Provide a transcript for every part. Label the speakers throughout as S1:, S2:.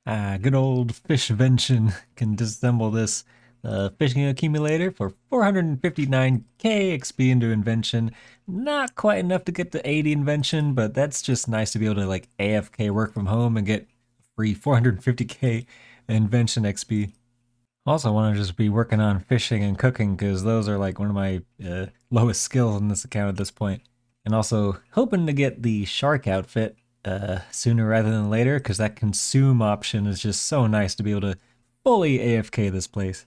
S1: Good old Fishvention can disassemble this fishing accumulator for 459k XP into Invention. Not quite enough to get to 80 Invention, but that's just nice to be able to like AFK work from home and get free 450k Invention XP. Also, I want to just be working on fishing and cooking because those are like one of my lowest skills in this account at this point. And also hoping to get the shark outfit sooner rather than later because that consume option is just so nice to be able to fully AFK this place.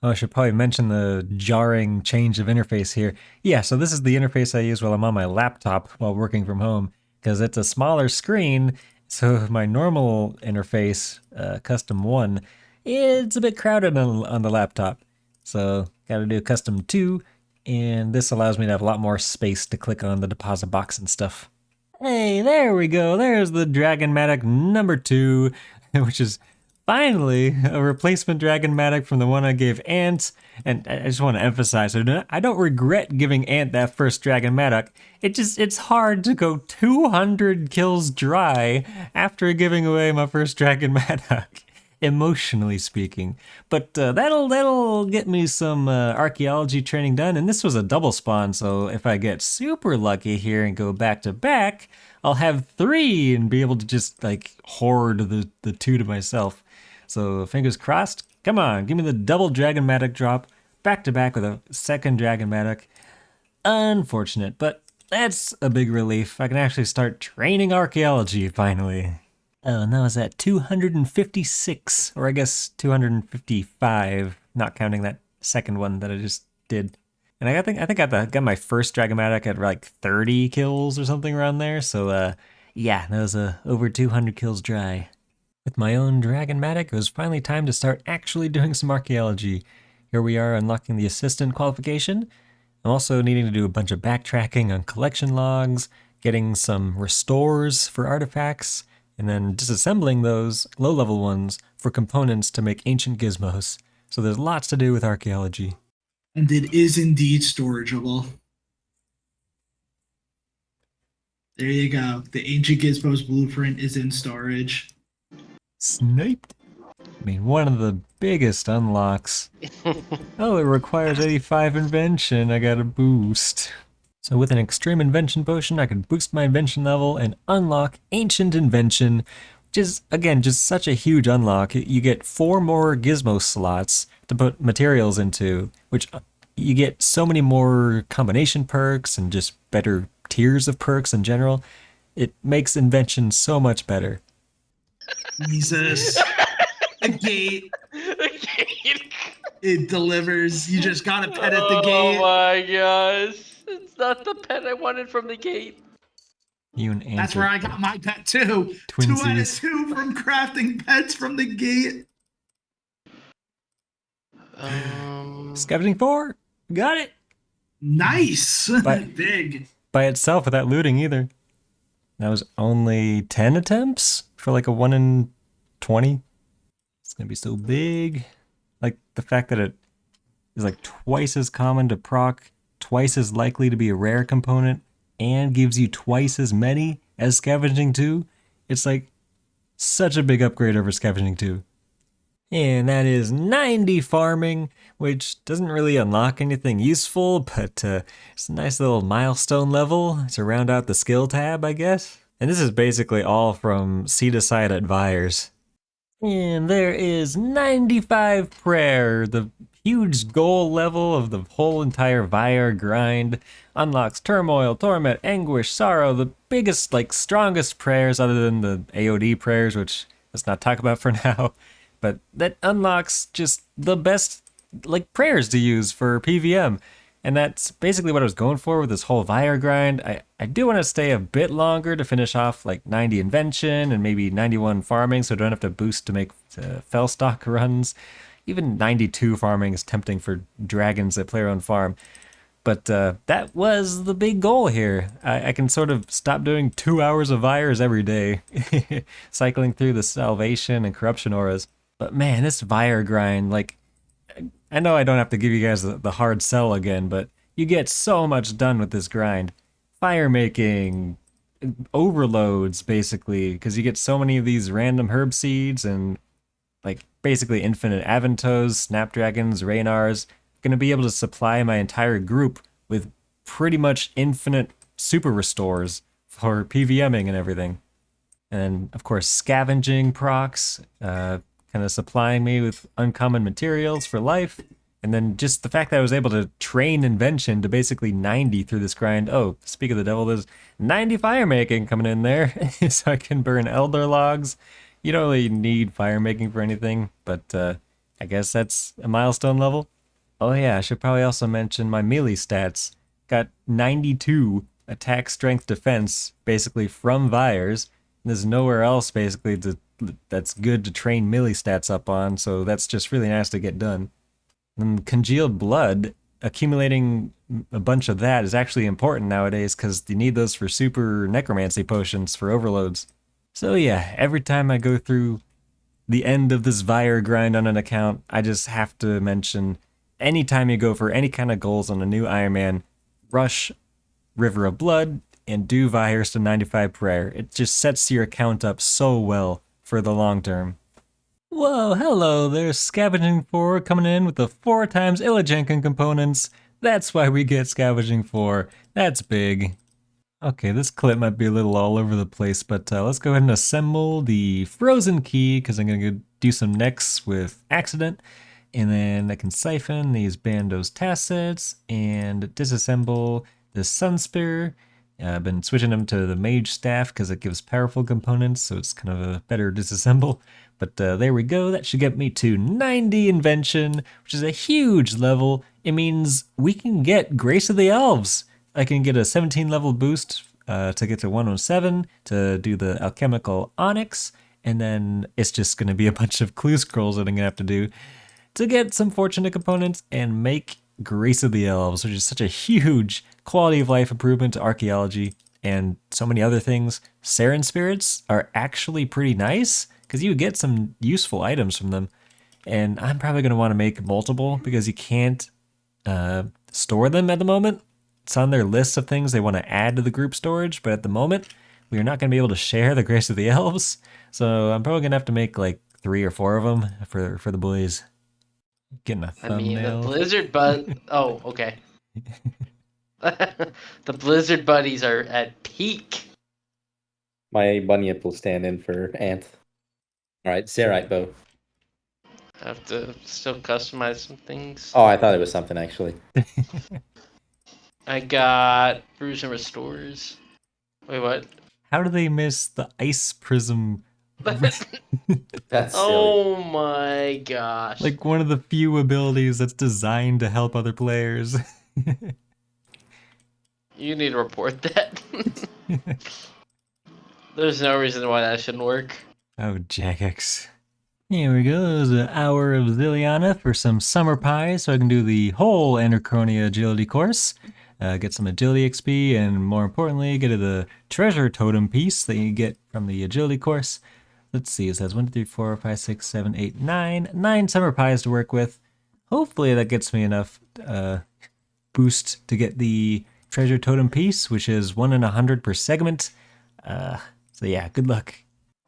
S1: Oh, I should probably mention the jarring change of interface here. Yeah, so this is the interface I use while I'm on my laptop while working from home because it's a smaller screen. So my normal interface, custom 1, it's a bit crowded on the laptop. So gotta do custom 2, and this allows me to have a lot more space to click on the deposit box and stuff. Hey, there we go. There's the Dragonmatic number 2, which is finally a replacement Dragonmatic from the one I gave Ant. And I just want to emphasize, I don't regret giving Ant that first Dragonmatic. It's hard to go 200 kills dry after giving away my first Dragonmatic. Emotionally speaking, but that'll get me some archaeology training done, and this was a double spawn, so if I get super lucky here and go back to back, I'll have 3 and be able to just like hoard the 2 to myself. So fingers crossed. Come on, give me the double Dragonmatic drop back to back with a second Dragonmatic. Unfortunate, but that's a big relief. I can actually start training archaeology finally. Oh, now is that 256, or I guess 255, not counting that second one that I just did. And I think I got my first Dragomatic at like 30 kills or something around there. So yeah, that was over 200 kills dry. With my own Dragonmatic, it was finally time to start actually doing some archaeology. Here we are unlocking the assistant qualification. I'm also needing to do a bunch of backtracking on collection logs, getting some restores for artifacts, and then disassembling those low-level ones for components to make ancient gizmos. So there's lots to do with archaeology.
S2: And it is indeed storageable. There you go. The ancient gizmos blueprint is in storage.
S1: Sniped. I mean, one of the biggest unlocks. Oh, it requires 85 invention. I got a boost. So with an extreme invention potion, I can boost my invention level and unlock ancient invention, which is, again, just such a huge unlock. You get 4 more gizmo slots to put materials into, which you get so many more combination perks and just better tiers of perks in general. It makes invention so much better.
S2: Jesus. A gate.
S3: The gate.
S2: It delivers. You just gotta pet at the gate.
S3: Oh my gosh. It's not the pet I wanted from the gate.
S1: You and Ant.
S2: That's where I got my pet too.
S1: Twinsies.
S2: 2 out of 2 from crafting pets from the gate.
S1: Scavenging 4. Got it.
S2: Nice.
S1: But
S2: big.
S1: By itself without looting either. That was only 10 attempts for like a 1 in 20. It's gonna be so big. Like the fact that it is like twice as common to proc, twice as likely to be a rare component, and gives you twice as many as Scavenging 2. It's like such a big upgrade over Scavenging 2. And that is 90 farming, which doesn't really unlock anything useful, but it's a nice little milestone level to round out the skill tab, I guess. And this is basically all from Seed Aside at Vyres. And there is 95 prayer, the huge goal level of the whole entire Vyre grind. Unlocks turmoil, torment, anguish, sorrow, the biggest, like, strongest prayers other than the AOD prayers, which let's not talk about for now. But that unlocks just the best, like, prayers to use for PVM. And that's basically what I was going for with this whole Vyre grind. I do want to stay a bit longer to finish off like 90 invention and maybe 91 farming, so I don't have to boost to make Fellstock runs. Even 92 farming is tempting for dragons that play their own farm. But that was the big goal here. I can sort of stop doing 2 hours of Vyres every day, cycling through the Salvation and Corruption auras. But man, this Vyre grind, like, I know I don't have to give you guys the hard sell again, but you get so much done with this grind. Fire making, overloads basically, because you get so many of these random herb seeds and like basically infinite Aventos, Snapdragons, Raynars. Gonna be able to supply my entire group with pretty much infinite super restores for PVMing and everything. And then, of course, scavenging procs, kind of supplying me with uncommon materials for life. And then just the fact that I was able to train Invention to basically 90 through this grind. Oh, speak of the devil, there's 90 fire making coming in there, so I can burn elder logs. You don't really need fire making for anything, but I guess that's a milestone level. Oh yeah, I should probably also mention my melee stats. Got 92 attack, strength, defense, basically from Vires. There's nowhere else basically that's good to train melee stats up on, so that's just really nice to get done. And congealed blood, accumulating a bunch of that is actually important nowadays because you need those for super necromancy potions for overloads. So yeah, every time I go through the end of this Vire grind on an account, I just have to mention anytime you go for any kind of goals on a new Ironman, rush River of Blood and do Vires to 95 prayer. It just sets your account up so well for the long term. Whoa, hello, there's Scavenging 4 coming in with the 4 times Illegenkin components. That's why we get Scavenging 4. That's big. Okay, this clip might be a little all over the place, but let's go ahead and assemble the Frozen Key, because I'm going to do some next with Accident. And then I can siphon these Bandos Tacets and disassemble the Sun Spear. I've been switching them to the Mage Staff because it gives powerful components, so it's kind of a better disassemble. But there we go. That should get me to 90 Invention, which is a huge level. It means we can get Grace of the Elves. I can get a 17 level boost to get to 107 to do the Alchemical Onyx, and then it's just going to be a bunch of clue scrolls that I'm going to have to do to get some fortunate components and make Grace of the Elves, which is such a huge quality of life improvement to Archaeology and so many other things. Saren Spirits are actually pretty nice because you get some useful items from them. And I'm probably going to want to make multiple because you can't store them at the moment. It's on their list of things they want to add to the group storage, but at the moment, we are not going to be able to share the Grace of the Elves. So I'm probably going to have to make like 3 or 4 of them for the boys. Getting a thumbnail.
S3: I mean, the Blizzard oh, okay. The Blizzard buddies are at peak.
S4: My bunyip will stand in for Ant. Alright, Zerite bow.
S3: I have to still customize some things.
S4: Oh, I thought it was something actually.
S3: I got Brews and Restores. Wait, what?
S1: How do they miss the Ice Prism?
S4: That's silly.
S3: Oh my gosh.
S1: Like one of the few abilities that's designed to help other players.
S3: You need to report that. There's no reason why that shouldn't work.
S1: Oh, Jagex. Here we go. There's an hour of Zilliana for some summer pies, so I can do the whole Anachronia agility course. Get some agility XP, and more importantly, get the treasure totem piece that you get from the agility course. Let's see, it says 1, 2, 3, 4, 5, 6, 7, 8, 9. 9 summer pies to work with. Hopefully that gets me enough boost to get the treasure totem piece, which is 1 in 100 per segment. So yeah, good luck.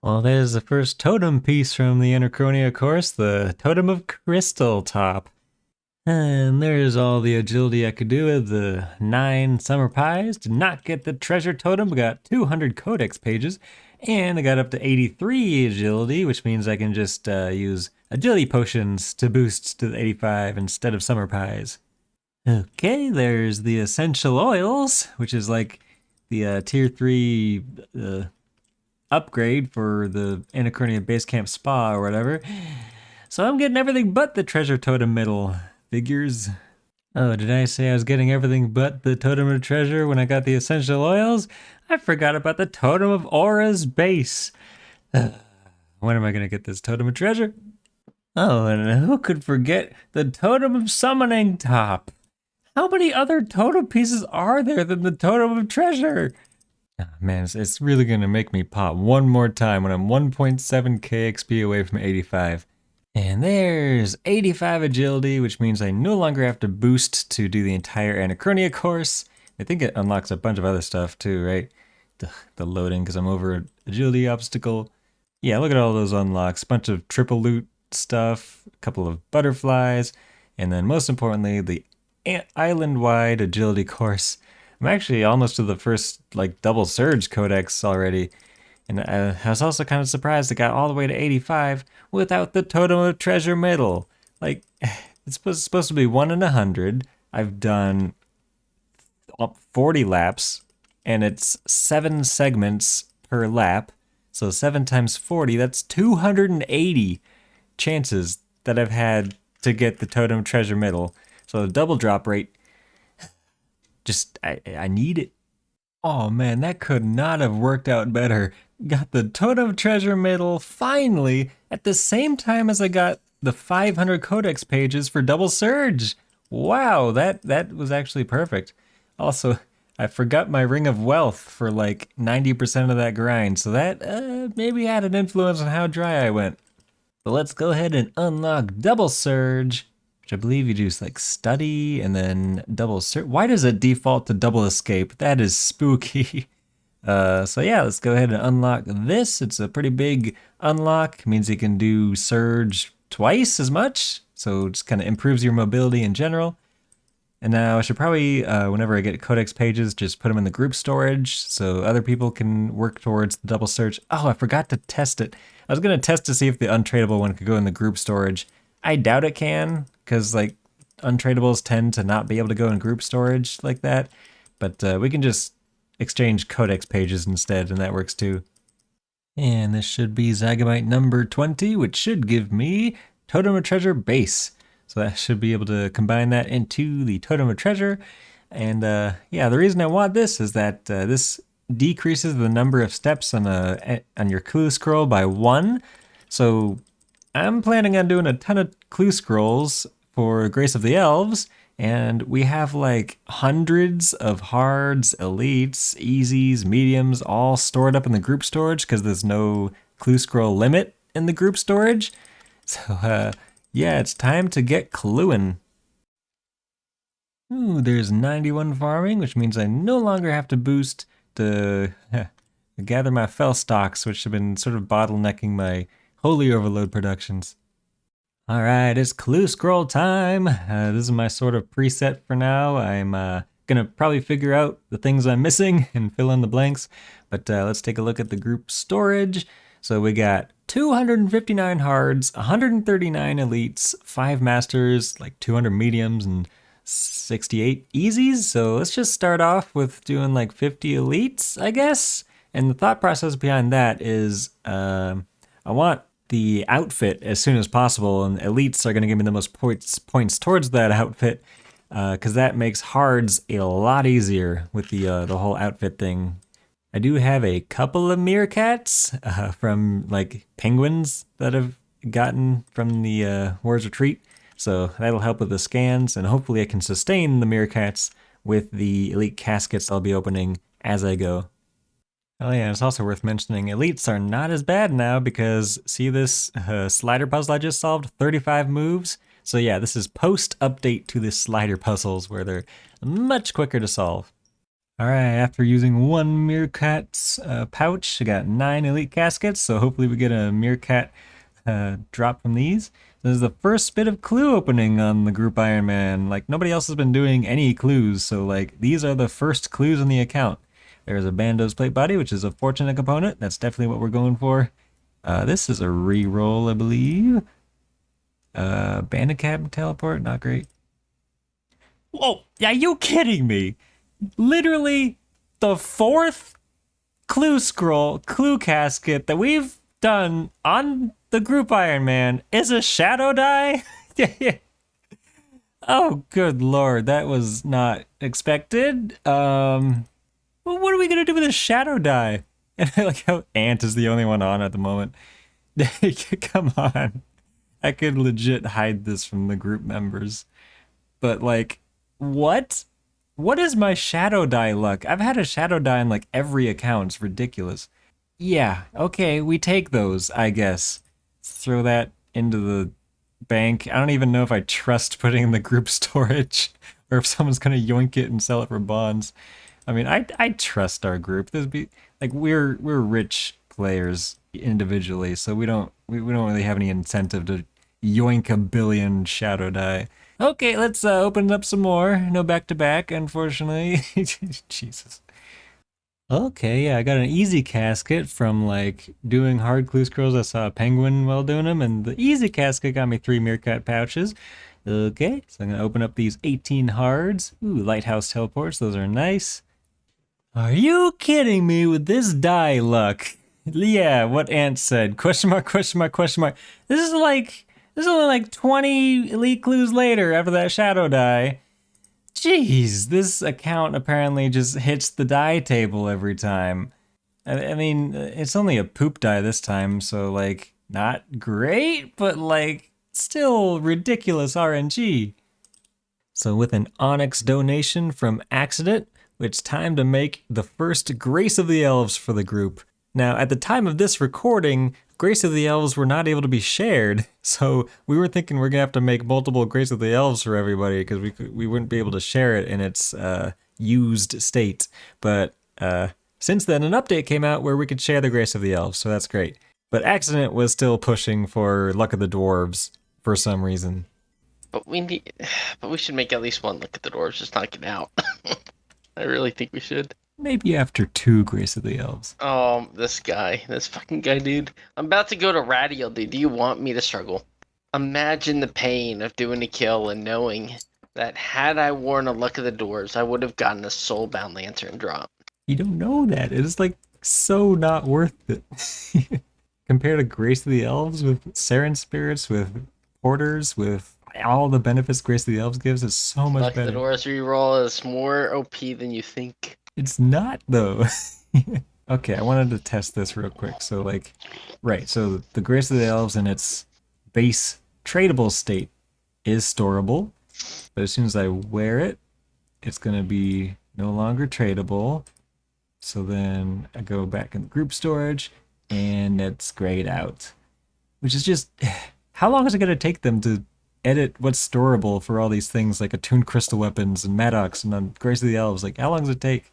S1: Well, there's the first totem piece from the Anachronia course, the Totem of Crystal Top. And there's all the agility I could do with the 9 summer pies. Did not get the treasure totem, but got 200 codex pages. And I got up to 83 agility, which means I can just use agility potions to boost to the 85 instead of summer pies. Okay, there's the essential oils, which is like the tier 3 upgrade for the Anachronia Base Camp Spa or whatever. So I'm getting everything but the treasure totem medal. Figures. Oh, did I say I was getting everything but the totem of treasure when I got the essential oils? I forgot about the totem of aura's base. When am I going to get this totem of treasure? Oh, and who could forget the totem of summoning top? How many other totem pieces are there than the totem of treasure? Oh, man, it's really going to make me pop one more time when I'm 1.7k XP away from 85. And there's 85 agility, which means I no longer have to boost to do the entire Anachronia course. I think it unlocks a bunch of other stuff too, right? the loading because I'm over an agility obstacle. Yeah, look at all those unlocks. Bunch of triple loot stuff, a couple of butterflies, and then most importantly, the island-wide agility course. I'm actually almost to the first like double surge codex already. And I was also kind of surprised it got all the way to 85 without the totem of treasure medal. Like, it's supposed to be 1 in 100. I've done 40 laps, and it's 7 segments per lap. So 7 times 40, that's 280 chances that I've had to get the totem treasure medal. So the double drop rate, just, I need it. Oh man, that could not have worked out better. Got the totem treasure medal finally at the same time as I got the 500 codex pages for double surge. Wow, that was actually perfect. Also, I forgot my ring of wealth for like 90% of that grind, so that maybe had an influence on how dry I went. But let's go ahead and unlock double surge, which I believe you do like study and then double surge. Why does it default to double escape? That is spooky. So yeah, let's go ahead and unlock this. It's a pretty big unlock. It means you can do surge twice as much, so it just kind of improves your mobility in general. And now I should probably, whenever I get codex pages, just put them in the group storage so other people can work towards the double search. Oh, I forgot to test it. I was going to test to see if the untradeable one could go in the group storage. I doubt it can, because like untradables tend to not be able to go in group storage like that. But we can just exchange codex pages instead, and that works too. And this should be Zygamite number 20, which should give me Totem of Treasure base. So that should be able to combine that into the Totem of Treasure. And yeah, the reason I want this is that this decreases the number of steps on your clue scroll by 1. So I'm planning on doing a ton of clue scrolls for Grace of the Elves, and we have like hundreds of hards, elites, easies, mediums, all stored up in the group storage because there's no clue scroll limit in the group storage. So yeah, it's time to get cluing. Ooh, there's 91 farming, which means I no longer have to boost to gather my fell stocks, which have been sort of bottlenecking my Holy Overload productions. All right, it's clue scroll time. This is my sort of preset for now. I'm gonna probably figure out the things I'm missing and fill in the blanks, but let's take a look at the group storage. So we got 259 hards, 139 elites, 5 masters, like 200 mediums, and 68 easies. So let's just start off with doing like 50 elites, I guess. And the thought process behind that is I want the outfit as soon as possible, and elites are going to give me the most points towards that outfit, because that makes hards a lot easier with the whole outfit thing. I do have a couple of meerkats from like penguins that I've gotten from the War's Retreat, so that'll help with the scans, and hopefully I can sustain the meerkats with the elite caskets I'll be opening as I go. Oh yeah, it's also worth mentioning elites are not as bad now because see this slider puzzle I just solved? 35 moves. So yeah, this is post-update to the slider puzzles where they're much quicker to solve. All right, after using 1 meerkat's pouch, I got 9 elite caskets, so hopefully we get a meerkat drop from these. This is the first bit of clue opening on the Group Ironman. Like, nobody else has been doing any clues, so like, these are the first clues in the account. There's a Bando's plate body, which is a fortunate component. That's definitely what we're going for. This is a re-roll, I believe. Bandit cabin teleport, not great. Whoa, are you kidding me? Literally the 4th clue scroll, clue casket that we've done on the Group Ironman is a shadow die? Oh, good lord, that was not expected. Well, what are we gonna do with a shadow die? And I like how Ant is the only one on at the moment. Come on. I could legit hide this from the group members. But like, what? What is my shadow die luck? I've had a shadow die in like every account. It's ridiculous. Yeah, okay, we take those, I guess. Throw that into the bank. I don't even know if I trust putting in the group storage or if someone's gonna yoink it and sell it for bonds. I mean, I trust our group. This be like we're rich players individually, so we don't really have any incentive to yoink a billion shadow die. Okay, let's open up some more. No back to back, unfortunately. Jesus. Okay, yeah, I got an easy casket from like doing hard clue scrolls. I saw a penguin while doing them, and the easy casket got me 3 meerkat pouches. Okay, so I'm gonna open up these 18 hards. Ooh, lighthouse teleports, those are nice. Are you kidding me with this die luck? Yeah, what Ant said. Question mark, question mark, question mark. This is only like 20 elite clues later after that shadow die. Jeez, this account apparently just hits the die table every time. I mean, it's only a poop die this time, so like, not great, but like, still ridiculous RNG. So with an Onyx donation from Accident, it's time to make the first Grace of the Elves for the group. Now, at the time of this recording, Grace of the Elves were not able to be shared, so we were thinking we're gonna have to make multiple Grace of the Elves for everybody because we wouldn't be able to share it in its used state. But since then, an update came out where we could share the Grace of the Elves, so that's great. But Accident was still pushing for Luck of the Dwarves for some reason.
S3: But we should make at least one look at the doors, just knock it out. I really think we should.
S1: Maybe after 2 Grace of the Elves.
S3: Oh, this fucking guy, dude. I'm about to go to Radial, dude. Do you want me to struggle? Imagine the pain of doing a kill and knowing that had I worn a Luck of the Doors, I would have gotten a Soulbound Lantern drop.
S1: You don't know that. It is like so not worth it. Compared to Grace of the Elves with Saren Spirits, with Porters, with all the benefits Grace of the Elves gives, it's so much
S3: Luck
S1: better.
S3: of the Doors reroll is more OP than you think.
S1: It's not though. Okay, I wanted to test this real quick. So like, right, so the Grace of the Elves in its base tradable state is storable, but as soon as I wear it, it's gonna be no longer tradable. So then I go back in the group storage and it's grayed out, which is just, how long is it gonna take them to edit what's storable for all these things like attuned crystal weapons and Maddox and on Grace of the Elves? Like, how long does it take?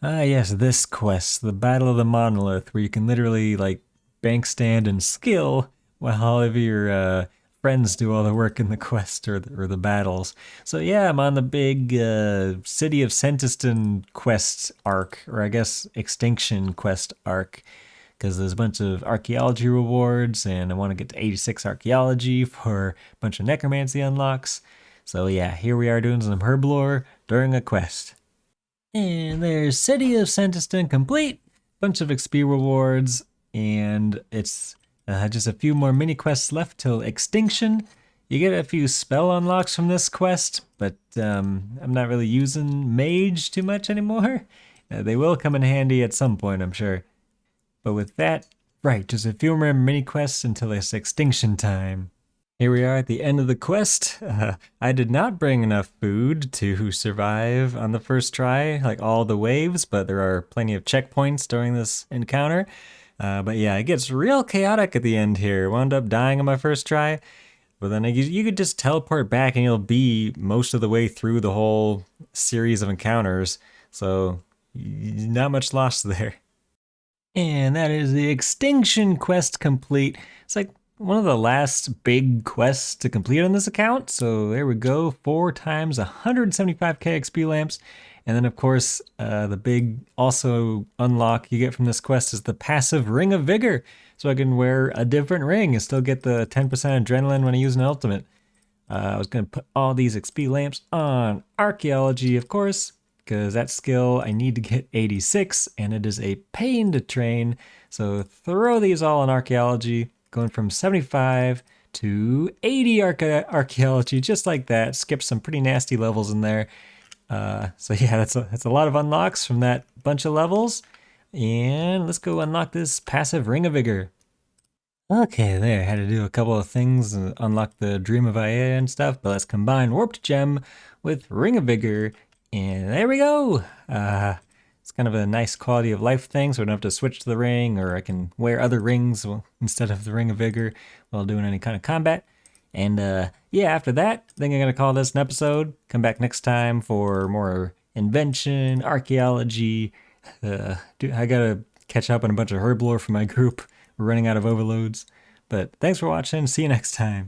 S1: Ah, yes, this quest, the Battle of the Monolith, where you can literally, like, bank stand and skill while all of your friends do all the work in the quest or the battles. So yeah, I'm on the big City of Sentiston quest arc, or I guess Extinction quest arc, because there's a bunch of archaeology rewards, and I want to get to 86 archaeology for a bunch of necromancy unlocks. So yeah, here we are doing some herblore during a quest. And there's City of Sentiston complete, bunch of XP rewards, and it's just a few more mini quests left till Extinction. You get a few spell unlocks from this quest, but I'm not really using Mage too much anymore. They will come in handy at some point, I'm sure. But with that, right, just a few more mini quests until it's Extinction time. Here we are at the end of the quest. I did not bring enough food to survive on the first try, like all the waves, but there are plenty of checkpoints during this encounter. But yeah, it gets real chaotic at the end here. Wound up dying on my first try, but then you could just teleport back and you'll be most of the way through the whole series of encounters. So not much lost there. And that is the Extinction quest complete. It's like one of the last big quests to complete on this account. So there we go, 4 times 175k XP lamps. And then of course, the big also unlock you get from this quest is the passive Ring of Vigor. So I can wear a different ring and still get the 10% adrenaline when I use an ultimate. I was gonna put all these XP lamps on Archaeology, of course, because that skill I need to get 86 and it is a pain to train. So throw these all on Archaeology, going from 75 to 80 Archaeology, just like that. Skip some pretty nasty levels in there. So yeah, that's a lot of unlocks from that bunch of levels. And let's go unlock this passive Ring of Vigor. Okay, there, had to do a couple of things and unlock the Dream of Aya and stuff, but let's combine Warped Gem with Ring of Vigor, and there we go! It's kind of a nice quality of life thing, so I don't have to switch to the ring, or I can wear other rings instead of the Ring of Vigor while doing any kind of combat. And yeah, after that, I think I'm going to call this an episode. Come back next time for more Invention, Archaeology. Dude, I gotta catch up on a bunch of herb lore for my group. We're running out of overloads. But thanks for watching. See you next time.